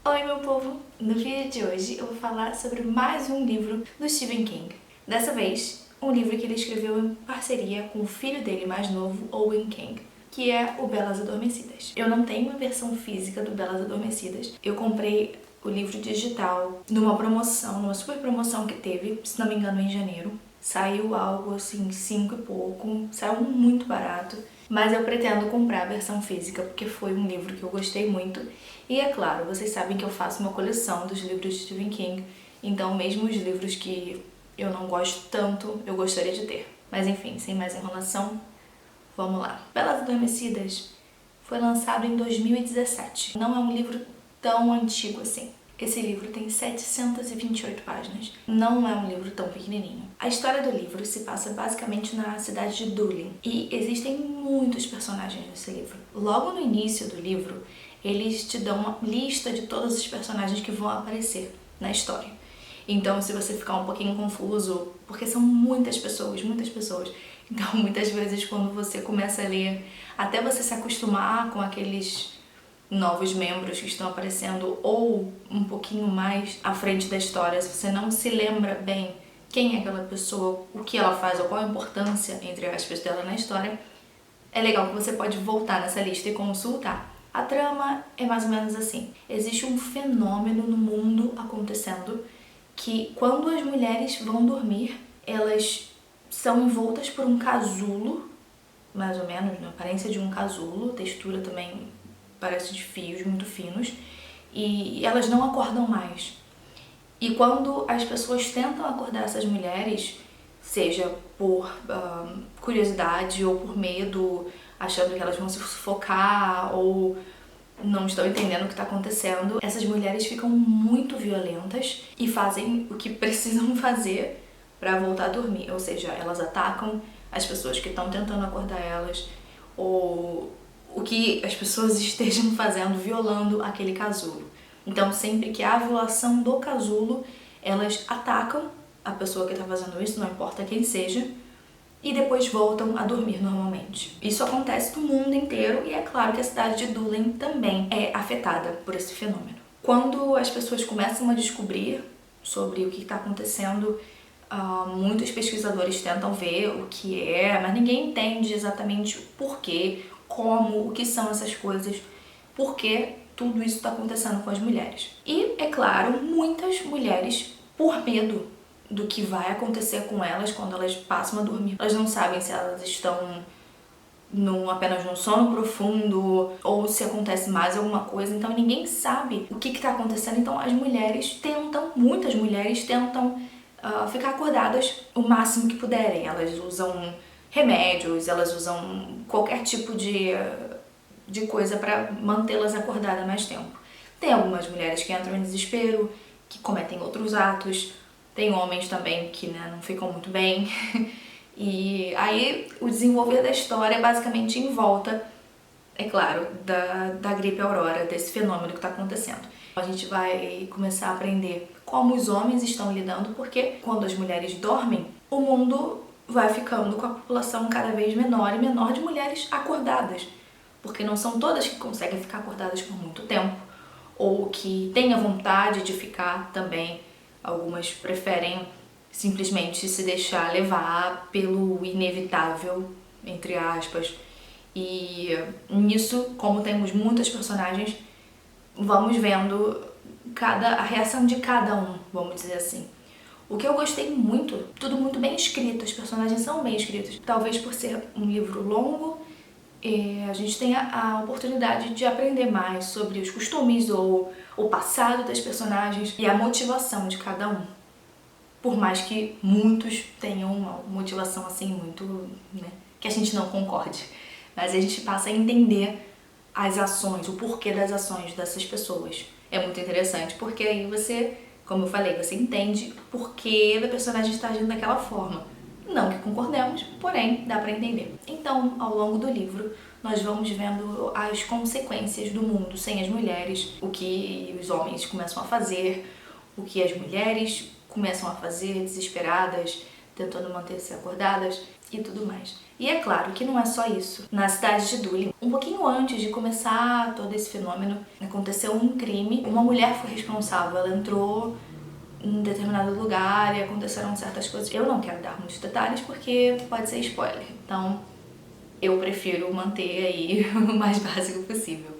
Oi meu povo! No vídeo de hoje eu vou falar sobre mais um livro do Stephen King. Dessa vez, um livro que ele escreveu em parceria com o filho dele mais novo, Owen King, que é o Belas Adormecidas. Eu não tenho uma versão física do Belas Adormecidas. Eu comprei o livro digital numa promoção, numa super promoção que teve, se não me engano em janeiro. Saiu algo assim, 5 e pouco, saiu muito barato. Mas eu pretendo comprar a versão física porque foi um livro que eu gostei muito. E é claro, vocês sabem que eu faço uma coleção dos livros de Stephen King, então mesmo os livros que eu não gosto tanto, eu gostaria de ter. Mas enfim, sem mais enrolação, vamos lá. Belas Adormecidas foi lançado em 2017. Não é um livro tão antigo assim. Esse livro tem 728 páginas. Não é um livro tão pequenininho. A história do livro se passa basicamente na cidade de Doolin. E existem muitos personagens nesse livro. Logo no início do livro, eles te dão uma lista de todos os personagens que vão aparecer na história. Então, se você ficar um pouquinho confuso, porque são muitas pessoas, então muitas vezes quando você começa a ler, até você se acostumar com aqueles novos membros que estão aparecendo ou um pouquinho mais à frente da história, se você não se lembra bem quem é aquela pessoa, o que ela faz ou qual a importância, entre aspas, dela na história, é legal que você pode voltar nessa lista e consultar. A trama é mais ou menos assim. Existe um fenômeno no mundo acontecendo que quando as mulheres vão dormir, elas são envoltas por um casulo, mais ou menos, na aparência de um casulo, textura também parece de fios muito finos, e elas não acordam mais. E quando as pessoas tentam acordar essas mulheres, seja por curiosidade ou por medo, achando que elas vão se sufocar ou não estão entendendo o que está acontecendo, essas mulheres ficam muito violentas e fazem o que precisam fazer para voltar a dormir. Ou seja, elas atacam as pessoas que estão tentando acordar elas, ou o que as pessoas estejam fazendo, violando aquele casulo. Então, sempre que há violação do casulo, elas atacam a pessoa que está fazendo isso, não importa quem seja, e depois voltam a dormir normalmente. Isso acontece no mundo inteiro e é claro que a cidade de Doolin também é afetada por esse fenômeno. Quando as pessoas começam a descobrir sobre o que está acontecendo, muitos pesquisadores tentam ver o que é, mas ninguém entende exatamente o porquê, como, o que são essas coisas, por que tudo isso está acontecendo com as mulheres. E, é claro, muitas mulheres, por medo do que vai acontecer com elas quando elas passam a dormir, elas não sabem se elas estão apenas num sono profundo ou se acontece mais alguma coisa, então ninguém sabe o que está acontecendo. Então as mulheres tentam, muitas mulheres tentam ficar acordadas o máximo que puderem. Elas usam remédios, elas usam qualquer tipo de coisa para mantê-las acordadas mais tempo. Tem algumas mulheres que entram em desespero, que cometem outros atos, tem homens também que não ficam muito bem. E aí o desenvolver da história é basicamente em volta, é claro, da gripe aurora, desse fenômeno que está acontecendo. A gente vai começar a aprender como os homens estão lidando, porque quando as mulheres dormem, o mundo vai ficando com a população cada vez menor e menor de mulheres acordadas, porque não são todas que conseguem ficar acordadas por muito tempo, ou que têm a vontade de ficar também. Algumas preferem simplesmente se deixar levar pelo inevitável, entre aspas. E nisso, como temos muitas personagens, vamos vendo a reação de cada um, vamos dizer assim. O que eu gostei muito, tudo muito bem escrito, os personagens são bem escritos. Talvez por ser um livro longo, a gente tenha a oportunidade de aprender mais sobre os costumes ou o passado das personagens e a motivação de cada um. Por mais que muitos tenham uma motivação assim muito, que a gente não concorde. Mas a gente passa a entender as ações, o porquê das ações dessas pessoas. É muito interessante, porque aí você, como eu falei, você entende o porquê da personagem estar agindo daquela forma. Não que concordemos, porém dá pra entender. Então, ao longo do livro, nós vamos vendo as consequências do mundo sem as mulheres, o que os homens começam a fazer, o que as mulheres começam a fazer desesperadas, tentando manter-se acordadas. e tudo mais. E é claro que não é só isso. Na cidade de Dulin, um pouquinho antes de começar todo esse fenômeno, aconteceu um crime. Uma mulher foi responsável, ela entrou em determinado lugar e aconteceram certas coisas. Eu não quero dar muitos detalhes porque pode ser spoiler, então eu prefiro manter aí o mais básico possível.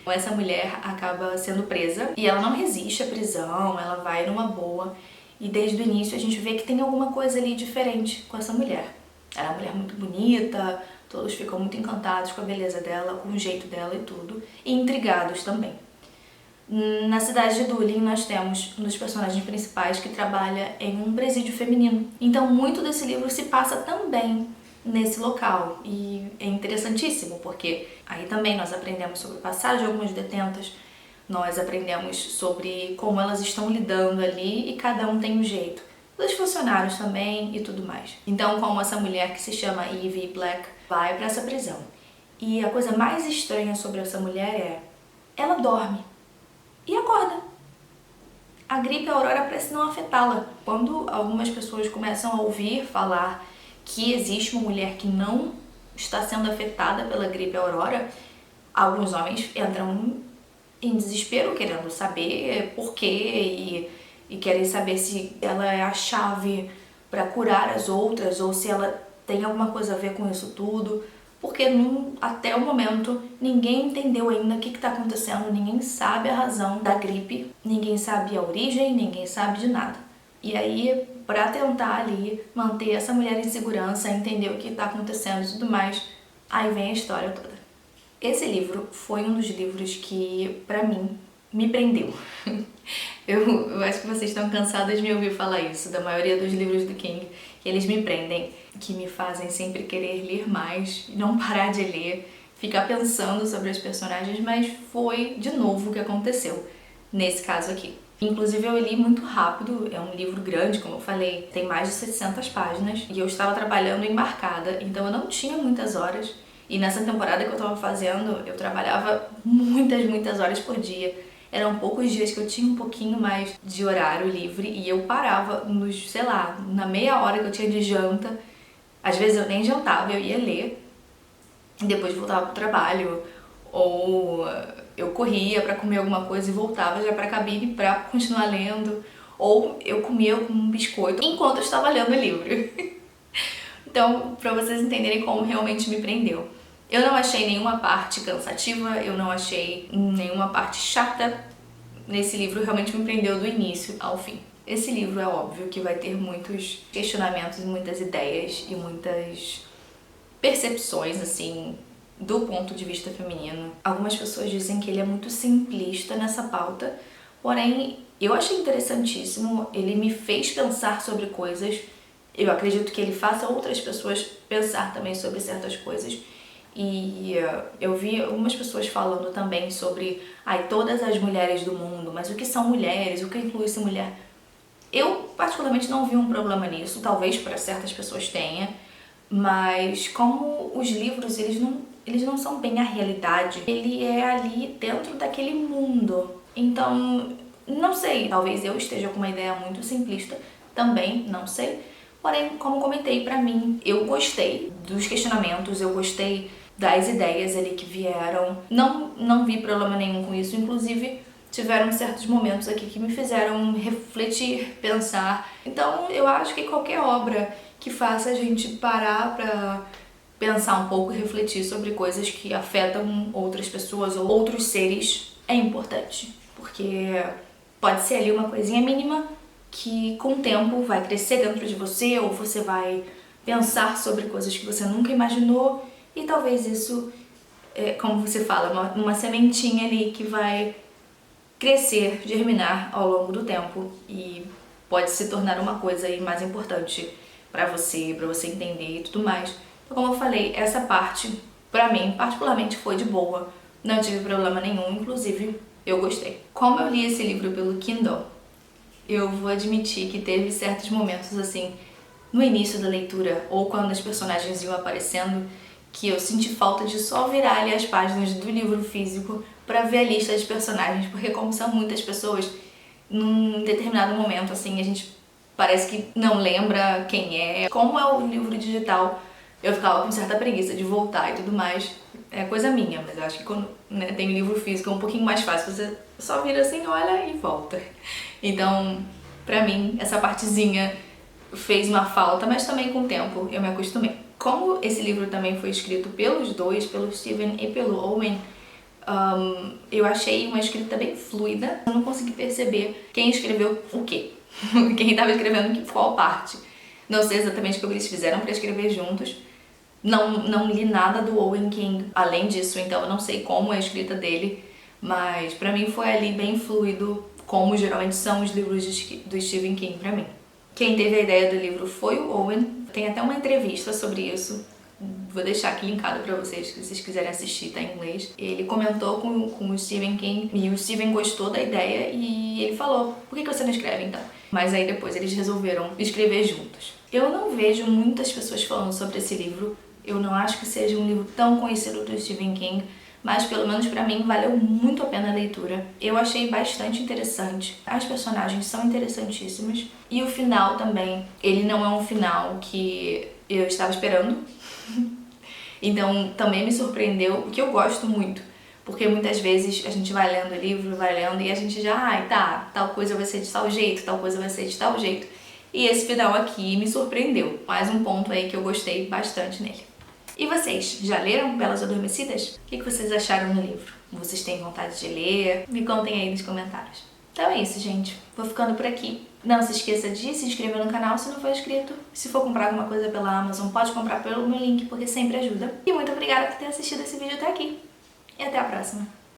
Essa mulher acaba sendo presa e ela não resiste à prisão, ela vai numa boa. E desde o início a gente vê que tem alguma coisa ali diferente com essa mulher. Ela é uma mulher muito bonita, todos ficam muito encantados com a beleza dela, com o jeito dela e tudo, e intrigados também. Na cidade de Dulin nós temos um dos personagens principais que trabalha em um presídio feminino. Então muito desse livro se passa também nesse local e é interessantíssimo porque aí também nós aprendemos sobre o passado de algumas detentas, nós aprendemos sobre como elas estão lidando ali e cada um tem um jeito. Dos funcionários também e tudo mais. Então, como essa mulher que se chama Evie Black vai para essa prisão. E a coisa mais estranha sobre essa mulher é ela dorme e acorda. A gripe Aurora parece não afetá-la. Quando algumas pessoas começam a ouvir falar que existe uma mulher que não está sendo afetada pela gripe Aurora, alguns homens entram em desespero, querendo saber por quê e querem saber se ela é a chave para curar as outras ou se ela tem alguma coisa a ver com isso tudo, porque até o momento ninguém entendeu ainda o que está acontecendo, ninguém sabe a razão da gripe, ninguém sabe a origem, ninguém sabe de nada. E aí, para tentar ali manter essa mulher em segurança, entender o que está acontecendo e tudo mais, aí vem a história toda. Esse livro foi um dos livros que, pra mim, me prendeu. Eu acho que vocês estão cansadas de me ouvir falar isso, da maioria dos livros do King, que eles me prendem, que me fazem sempre querer ler mais, não parar de ler, ficar pensando sobre as personagens, mas foi de novo o que aconteceu nesse caso aqui. Inclusive eu li muito rápido, é um livro grande, como eu falei, tem mais de 700 páginas, e eu estava trabalhando embarcada, então eu não tinha muitas horas. E nessa temporada que eu tava fazendo, eu trabalhava muitas horas por dia. Eram poucos dias que eu tinha um pouquinho mais de horário livre e eu parava nos, sei lá, na meia hora que eu tinha de janta. Às vezes eu nem jantava, eu ia ler e depois voltava pro trabalho. Ou eu corria pra comer alguma coisa e voltava já pra cabine pra continuar lendo. Ou eu comia um biscoito enquanto eu estava lendo o livro. Então, pra vocês entenderem como realmente me prendeu. Eu não achei nenhuma parte cansativa, eu não achei nenhuma parte chata. Nesse livro realmente me prendeu do início ao fim. Esse livro é óbvio que vai ter muitos questionamentos, muitas ideias e muitas percepções, assim, do ponto de vista feminino. Algumas pessoas dizem que ele é muito simplista nessa pauta, porém eu achei interessantíssimo, ele me fez pensar sobre coisas. Eu acredito que ele faça outras pessoas pensar também sobre certas coisas. E eu vi algumas pessoas falando também sobre todas as mulheres do mundo, mas o que são mulheres, o que inclui ser mulher? Eu particularmente não vi um problema nisso, talvez para certas pessoas tenha, mas como os livros eles não são bem a realidade, ele é ali dentro daquele mundo. Então, não sei, talvez eu esteja com uma ideia muito simplista também, não sei. Porém, como comentei, pra mim, eu gostei dos questionamentos, eu gostei das ideias ali que vieram. Não vi problema nenhum com isso, inclusive tiveram certos momentos aqui que me fizeram refletir, pensar. Então, eu acho que qualquer obra que faça a gente parar pra pensar um pouco e refletir sobre coisas que afetam outras pessoas ou outros seres é importante. Porque pode ser ali uma coisinha mínima que com o tempo vai crescer dentro de você ou você vai pensar sobre coisas que você nunca imaginou e talvez isso, como você fala, uma sementinha ali que vai crescer, germinar ao longo do tempo e pode se tornar uma coisa aí mais importante pra você entender e tudo mais. Então, como eu falei, essa parte, pra mim, particularmente foi de boa, não tive problema nenhum, inclusive eu gostei. Como eu li esse livro pelo Kindle, eu vou admitir que teve certos momentos assim, no início da leitura, ou quando as personagens iam aparecendo, que eu senti falta de só virar ali as páginas do livro físico pra ver a lista de personagens, porque como são muitas pessoas, num determinado momento, assim, a gente parece que não lembra quem é. Como é o livro digital, Eu ficava com certa preguiça de voltar e tudo mais. É coisa minha, mas eu acho que quando tem livro físico é um pouquinho mais fácil. Você só vira assim, olha e volta. Então, pra mim, essa partezinha fez uma falta, mas também com o tempo eu me acostumei. Como esse livro também foi escrito pelos dois, pelo Stephen e pelo Owen, eu achei uma escrita bem fluida. Eu não consegui perceber quem escreveu o quê. Quem estava escrevendo qual parte. Não sei exatamente como eles fizeram para escrever juntos. Não li nada do Owen King além disso, então eu não sei como é a escrita dele, mas pra mim foi ali bem fluido, como geralmente são os livros do Stephen King pra mim. Quem teve a ideia do livro foi o Owen, tem até uma entrevista sobre isso, vou deixar aqui linkado pra vocês, se vocês quiserem assistir, tá em inglês. Ele comentou com o Stephen King e o Stephen gostou da ideia e ele falou, por que você não escreve então? Mas aí depois eles resolveram escrever juntos. Eu não vejo muitas pessoas falando sobre esse livro. Eu não acho que seja um livro tão conhecido do Stephen King, mas pelo menos pra mim valeu muito a pena a leitura. Eu achei bastante interessante, as personagens são interessantíssimas e o final também, ele não é um final que eu estava esperando, então também me surpreendeu, o que eu gosto muito, porque muitas vezes a gente vai lendo o livro, vai lendo e a gente já, tá, tal coisa vai ser de tal jeito, tal coisa vai ser de tal jeito. E esse final aqui me surpreendeu, mais um ponto aí que eu gostei bastante nele. E vocês, já leram Belas Adormecidas? O que vocês acharam do livro? Vocês têm vontade de ler? Me contem aí nos comentários. Então é isso, gente. Vou ficando por aqui. Não se esqueça de se inscrever no canal se não for inscrito. Se for comprar alguma coisa pela Amazon, pode comprar pelo meu link, porque sempre ajuda. E muito obrigada por ter assistido esse vídeo até aqui. E até a próxima.